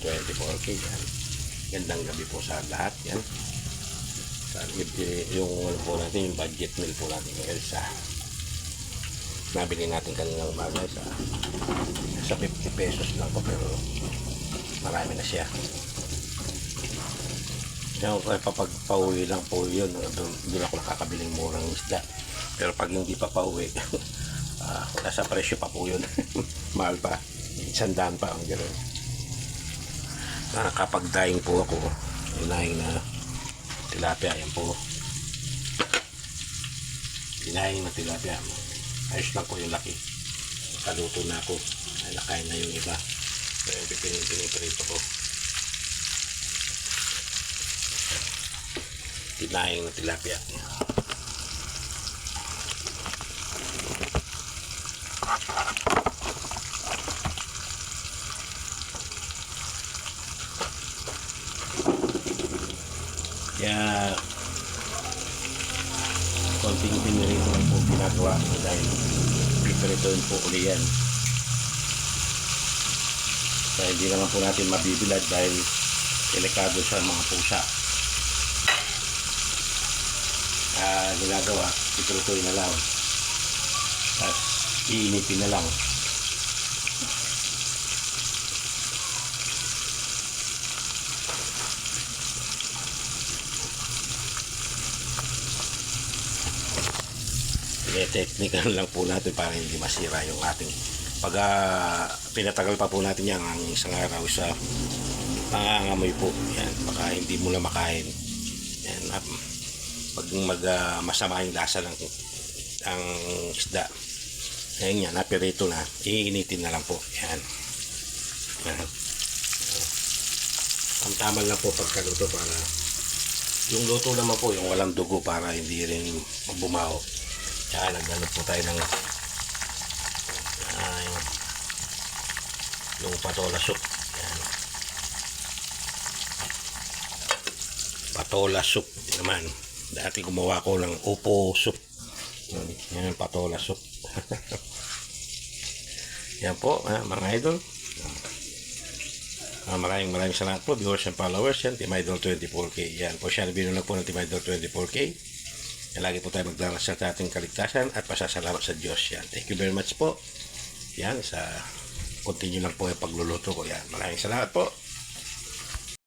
24K. Yan. Gandang gabi po sa lahat. Yan. Yung ano po natin, yung budget meal po natin ng Elsa. Nabili natin kaninang umaga sa 50 pesos lang po, pero marami na siya. Yung papagpauwi lang po yun, doon ako nakakabiling murang isda. Pero pag hindi pa pauwi, nasa presyo pa po yun. Mahal pa, 100 pa ang gano'n. Kapag daing po ako, inahin na tilapia, yan po. Inahin na tilapia. Ayos lang po yung laki. Kaluto na ako. Ay, nakain na yung iba. Pero piniprito ko. Tinaing na tilapia. Kaya konting pinirito lang po ginagawa ko dahil pipiritoin po uli yan. Dahil hindi naman po natin mabibilad dahil delikado sa mga pusa. Ginagawa, pipiritoin na lang. Tapos iinipin na lang. Technical lang po natin para hindi masira yung ating pag pinatagal pa po natin yan ang isang araw sa nangangamoy po yan, baka hindi mo na makain yan, pag masama yung lasa ng ang isda yan, napirito na, iinitin na lang po yan, yan. Ang tama lang po pagkaluto para yung luto naman po yung walang dugo para hindi rin bumaho. Kaya nagganap po tayo ng yung patola soup. Yan. Patola soup naman. Dati gumawa ko ng upo soup. Yan, patola soup. Yan po, mga idol. Maraming salamat po, viewers and followers. Yan, Team Idol 24K. Yan po siya, nabino lang po ng Team Idol 24K. Lagi po tayo magdarasal sa ating kaligtasan at pasasalamat sa Diyos. Yan. Thank you very much po. Yan, continue lang po yung pagluluto ko. Yan. Maraming salamat po.